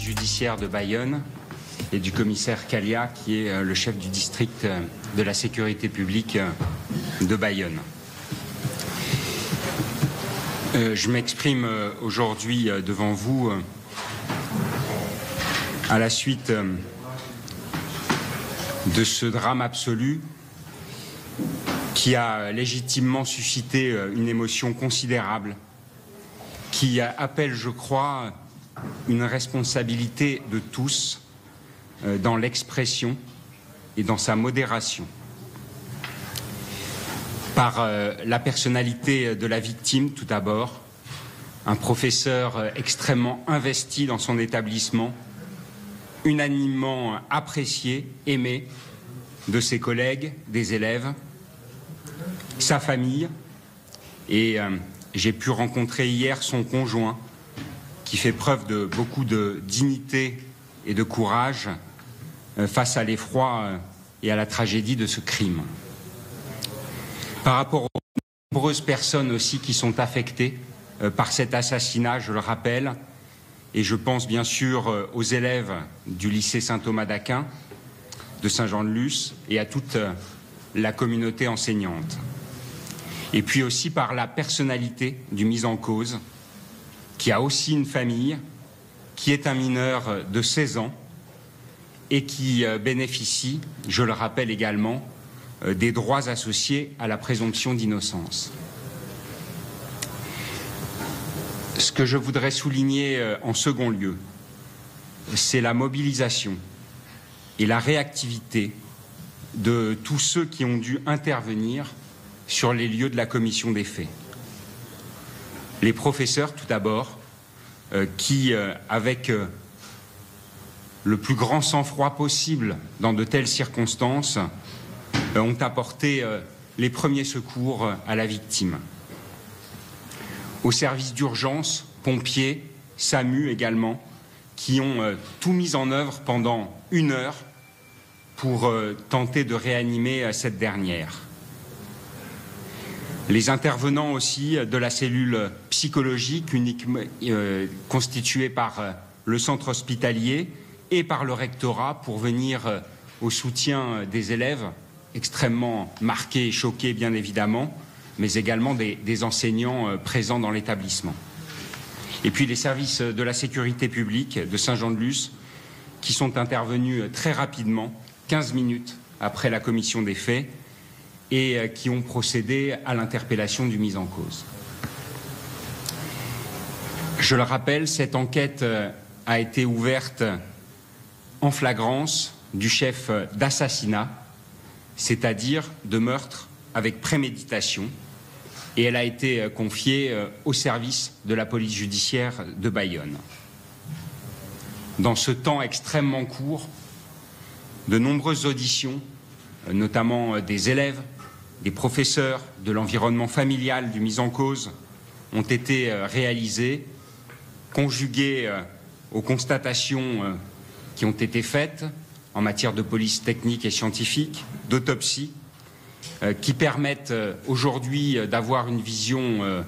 judiciaire de Bayonne et du commissaire Calia, qui est le chef du district de la sécurité publique de Bayonne. Je m'exprime aujourd'hui devant vous à la suite de ce drame absolu qui a légitimement suscité une émotion considérable, qui appelle, je crois, une responsabilité de tous dans l'expression et dans sa modération. Par la personnalité de la victime, tout d'abord, un professeur extrêmement investi dans son établissement, unanimement apprécié, aimé de ses collègues, des élèves, sa famille, et j'ai pu rencontrer hier son conjoint, qui fait preuve de beaucoup de dignité et de courage face à l'effroi et à la tragédie de ce crime. Par rapport aux nombreuses personnes aussi qui sont affectées par cet assassinat, je le rappelle, et je pense bien sûr aux élèves du lycée Saint-Thomas d'Aquin, de Saint-Jean-de-Luz, et à toute la communauté enseignante. Et puis aussi par la personnalité du mis en cause, qui a aussi une famille, qui est un mineur de 16 ans et qui bénéficie, je le rappelle également, des droits associés à la présomption d'innocence. Ce que je voudrais souligner en second lieu, c'est la mobilisation et la réactivité de tous ceux qui ont dû intervenir sur les lieux de la commission des faits. Les professeurs, tout d'abord, qui, avec le plus grand sang-froid possible dans de telles circonstances, ont apporté les premiers secours à la victime. Aux services d'urgence, pompiers, SAMU également, qui ont tout mis en œuvre pendant 1 heure pour tenter de réanimer cette dernière. Les intervenants aussi de la cellule psychologique uniquement constituée par le centre hospitalier et par le rectorat pour venir au soutien des élèves extrêmement marqués et choqués bien évidemment, mais également des enseignants présents dans l'établissement. Et puis les services de la sécurité publique de Saint-Jean-de-Luz qui sont intervenus très rapidement, 15 minutes après la commission des faits, et qui ont procédé à l'interpellation du mis en cause. Je le rappelle, cette enquête a été ouverte en flagrance du chef d'assassinat, c'est-à-dire de meurtre avec préméditation, et elle a été confiée au service de la police judiciaire de Bayonne. Dans ce temps extrêmement court, de nombreuses auditions, notamment des élèves, des professeurs, de l'environnement familial du mis en cause, ont été réalisées, conjuguées aux constatations qui ont été faites en matière de police technique et scientifique, d'autopsie, qui permettent aujourd'hui d'avoir une vision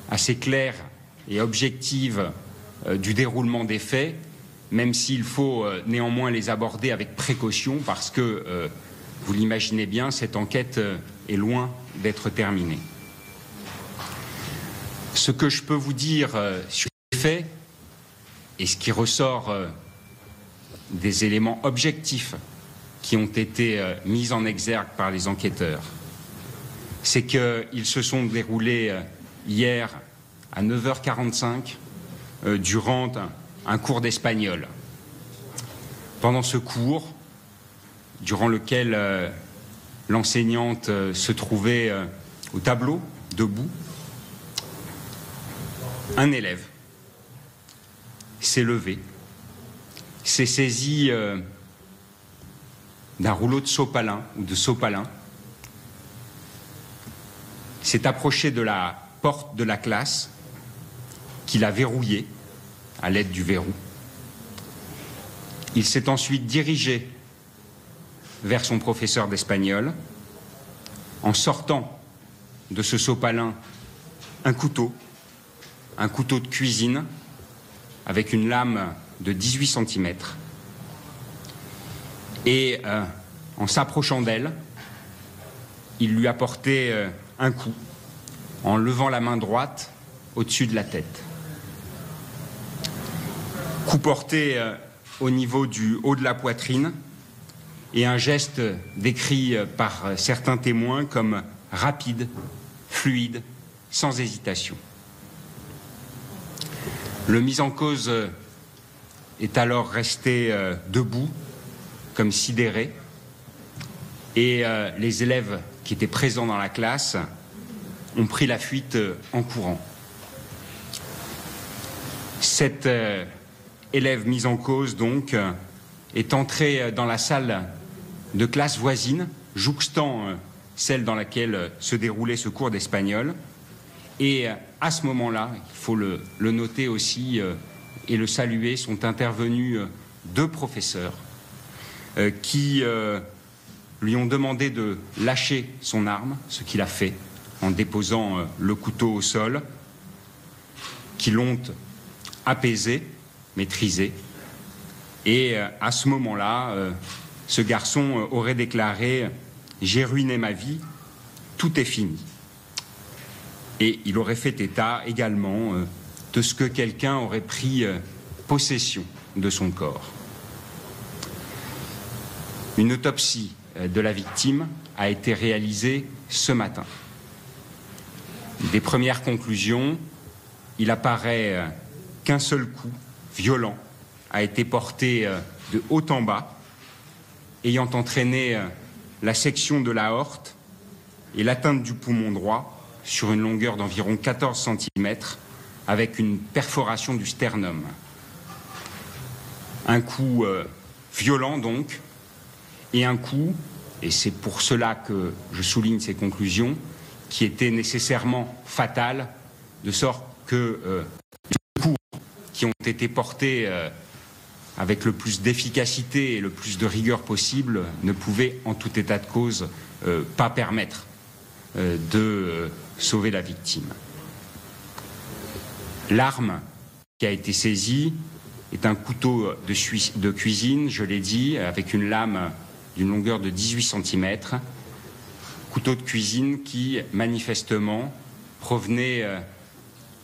assez claire et objective du déroulement des faits, même s'il faut néanmoins les aborder avec précaution parce que, vous l'imaginez bien, cette enquête est loin d'être terminée. Ce que je peux vous dire sur les faits, et ce qui ressort des éléments objectifs qui ont été mis en exergue par les enquêteurs, c'est qu'ils se sont déroulés hier à 9h45 durant un cours d'espagnol. Pendant ce cours, durant lequel l'enseignante se trouvait au tableau, debout, un élève s'est levé, s'est saisi d'un rouleau de sopalin ou de sopalin, s'est approché de la porte de la classe qu'il a verrouillée à l'aide du verrou. Il s'est ensuite dirigé vers son professeur d'espagnol en sortant de ce sopalin un couteau de cuisine avec une lame de 18 cm. Et en s'approchant d'elle, il lui a porté un coup en levant la main droite au-dessus de la tête. Coup porté au niveau du haut de la poitrine et un geste décrit par certains témoins comme rapide, fluide, sans hésitation. Le mis en cause est alors resté debout, comme sidéré, et les élèves qui étaient présents dans la classe ont pris la fuite en courant. Cet élève mis en cause, donc, est entré dans la salle de classe voisine, jouxtant celle dans laquelle se déroulait ce cours d'espagnol. Et à ce moment-là, il faut le noter aussi et le saluer, sont intervenus deux professeurs qui lui ont demandé de lâcher son arme, ce qu'il a fait en déposant le couteau au sol, qui l'ont apaisé, maîtrisé. Et à ce moment-là, ce garçon aurait déclaré « J'ai ruiné ma vie, tout est fini ». Et il aurait fait état également de ce que quelqu'un aurait pris possession de son corps. Une autopsie de la victime a été réalisée ce matin. Des premières conclusions, il apparaît qu'un seul coup violent a été porté de haut en bas, ayant entraîné la section de l'aorte et l'atteinte du poumon droit sur une longueur d'environ 14 cm avec une perforation du sternum. Un coup violent donc, et un coup, et c'est pour cela que je souligne ces conclusions, qui était nécessairement fatal, de sorte que les secours qui ont été portés avec le plus d'efficacité et le plus de rigueur possible ne pouvaient en tout état de cause pas permettre de sauver la victime. L'arme qui a été saisie est un couteau de cuisine, je l'ai dit, avec une lame d'une longueur de 18 cm, couteau de cuisine qui, manifestement, provenait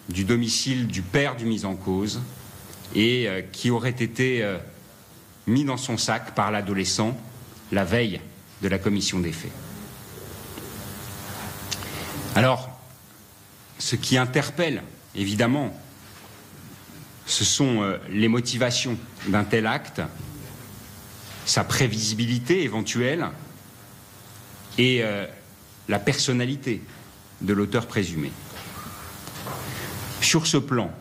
du domicile du père du mis en cause et qui aurait été mis dans son sac par l'adolescent la veille de la commission des faits. Alors, ce qui interpelle, évidemment, ce sont les motivations d'un tel acte, sa prévisibilité éventuelle et la personnalité de l'auteur présumé. Sur ce plan,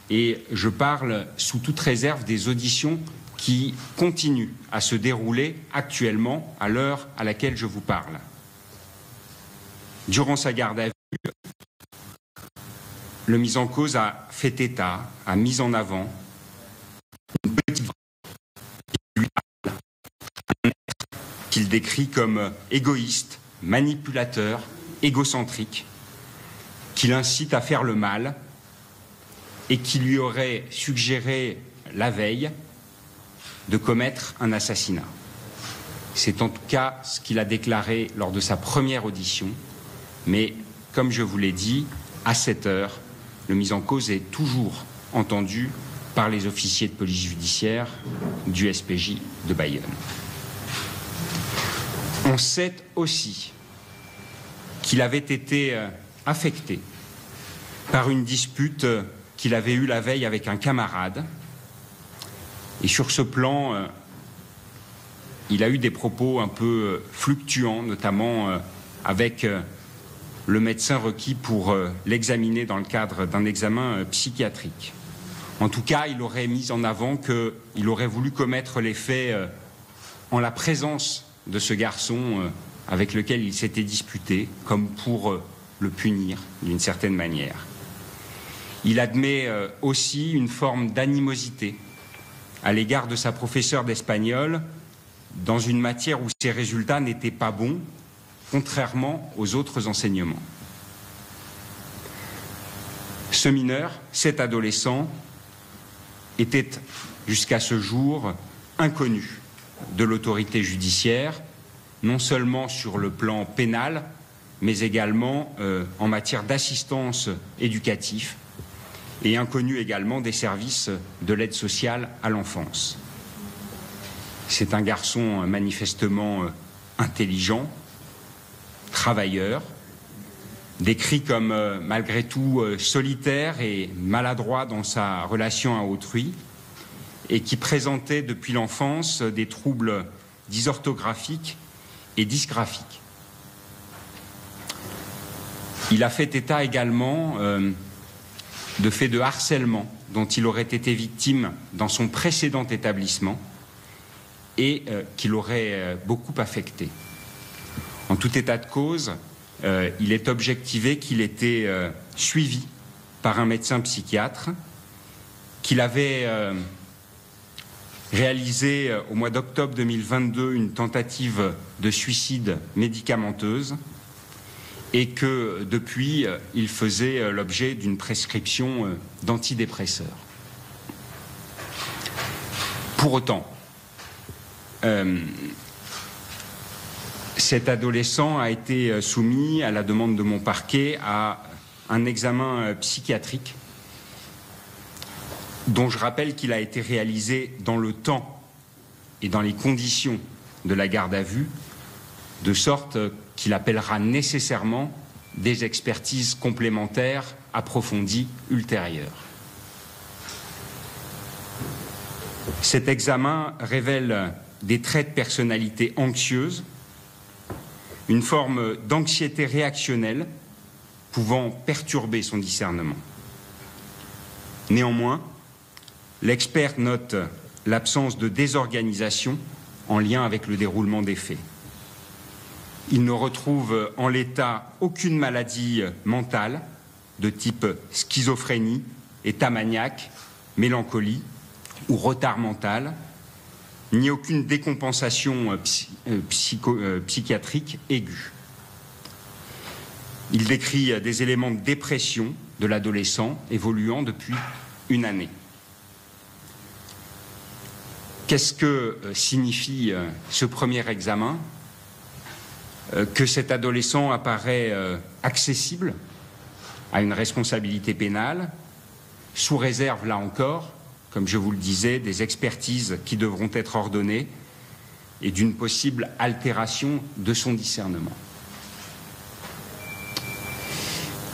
et je parle sous toute réserve des auditions qui continuent à se dérouler actuellement à l'heure à laquelle je vous parle. Durant sa garde à vue, le mis en cause a fait état, a mis en avant une petite qui lui parle, un être qu'il décrit comme égoïste, manipulateur, égocentrique, qui l'incite à faire le mal et qui lui aurait suggéré la veille de commettre un assassinat. C'est en tout cas ce qu'il a déclaré lors de sa première audition, mais comme je vous l'ai dit, à cette heure, le mis en cause est toujours entendu par les officiers de police judiciaire du SPJ de Bayonne. On sait aussi qu'il avait été affecté par une dispute qu'il avait eue la veille avec un camarade. Et sur ce plan, il a eu des propos un peu fluctuants, notamment avec le médecin requis pour l'examiner dans le cadre d'un examen psychiatrique. En tout cas, il aurait mis en avant qu'il aurait voulu commettre les faits en la présence de ce garçon avec lequel il s'était disputé, comme pour le punir d'une certaine manière. Il admet aussi une forme d'animosité à l'égard de sa professeure d'espagnol dans une matière où ses résultats n'étaient pas bons, contrairement aux autres enseignements. Ce mineur, cet adolescent, était jusqu'à ce jour inconnu de l'autorité judiciaire, non seulement sur le plan pénal, mais également en matière d'assistance éducative et inconnu également des services de l'aide sociale à l'enfance. C'est un garçon manifestement intelligent, travailleur, décrit comme malgré tout solitaire et maladroit dans sa relation à autrui, et qui présentait depuis l'enfance des troubles dysorthographiques et dysgraphiques. Il a fait état également de faits de harcèlement dont il aurait été victime dans son précédent établissement et qui l'aurait beaucoup affecté. En tout état de cause, il est objectivé qu'il était suivi par un médecin psychiatre, qu'il avait réalisé au mois d'octobre 2022 une tentative de suicide médicamenteuse et que depuis il faisait l'objet d'une prescription d'antidépresseurs. Pour autant, cet adolescent a été soumis à la demande de mon parquet à un examen psychiatrique dont je rappelle qu'il a été réalisé dans le temps et dans les conditions de la garde à vue, de sorte qu'il appellera nécessairement des expertises complémentaires approfondies ultérieures. Cet examen révèle des traits de personnalité anxieuse, une forme d'anxiété réactionnelle pouvant perturber son discernement. Néanmoins, l'expert note l'absence de désorganisation en lien avec le déroulement des faits. Il ne retrouve en l'état aucune maladie mentale de type schizophrénie, état maniaque, mélancolie ou retard mental, ni aucune décompensation psychiatrique aiguë. Il décrit des éléments de dépression de l'adolescent évoluant depuis une année. Qu'est-ce que signifie ce premier examen ? Que cet adolescent apparaît accessible à une responsabilité pénale, sous réserve, là encore, comme je vous le disais, des expertises qui devront être ordonnées et d'une possible altération de son discernement.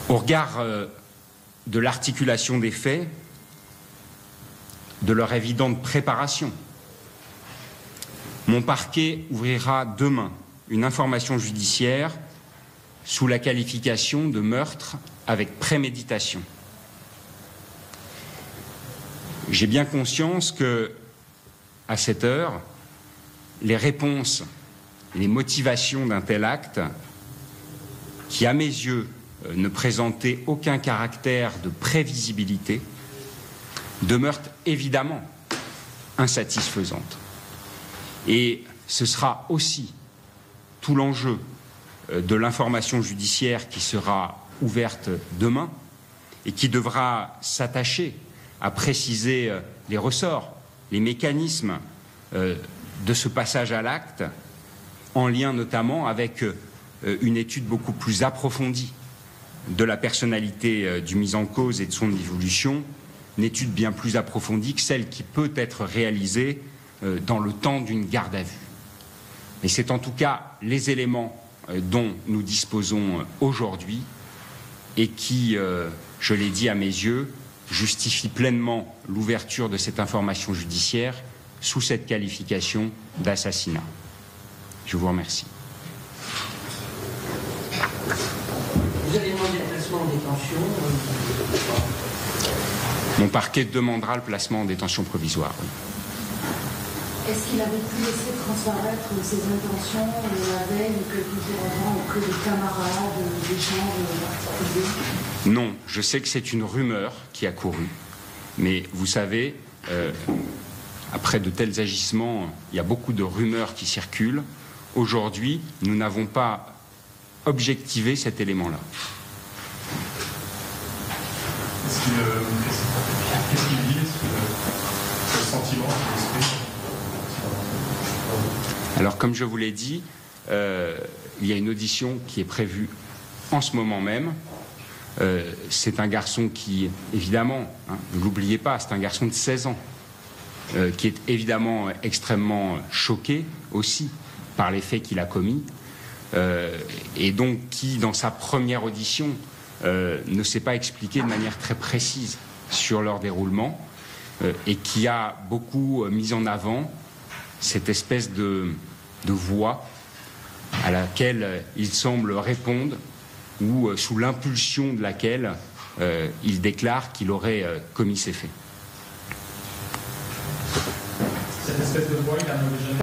Au regard de l'articulation des faits, de leur évidente préparation, mon parquet ouvrira demain une information judiciaire sous la qualification de meurtre avec préméditation. J'ai bien conscience que, à cette heure, les réponses, les motivations d'un tel acte, qui à mes yeux ne présentaient aucun caractère de prévisibilité, demeurent évidemment insatisfaisantes. Et ce sera aussi tout l'enjeu de l'information judiciaire qui sera ouverte demain et qui devra s'attacher à préciser les ressorts, les mécanismes de ce passage à l'acte, en lien notamment avec une étude beaucoup plus approfondie de la personnalité du mis en cause et de son évolution, une étude bien plus approfondie que celle qui peut être réalisée dans le temps d'une garde à vue. Et c'est en tout cas les éléments dont nous disposons aujourd'hui et qui, je l'ai dit à mes yeux, justifient pleinement l'ouverture de cette information judiciaire sous cette qualification d'assassinat. Je vous remercie. Vous avez demandé le placement en détention Mon parquet demandera le placement en détention provisoire. Oui. Est-ce qu'il avait pu laisser transparaître ses intentions la veille ou quelques jours avant auprès de camarades, d'échanges particuliers ? Non, je sais que c'est une rumeur qui a couru, mais vous savez, après de tels agissements, il y a beaucoup de rumeurs qui circulent. Aujourd'hui, nous n'avons pas objectivé cet élément-là. Qu'est-ce qu'il dit ? Alors, comme je vous l'ai dit, il y a une audition qui est prévue en ce moment même. C'est un garçon qui, évidemment, ne l'oubliez pas, c'est un garçon de 16 ans, qui est évidemment extrêmement choqué aussi par les faits qu'il a commis, et donc qui, dans sa première audition, ne s'est pas expliqué de manière très précise sur leur déroulement, et qui a beaucoup mis en avant cette espèce de voix à laquelle il semble répondre, ou sous l'impulsion de laquelle il déclare qu'il aurait commis ces faits. Cette espèce de voix, il a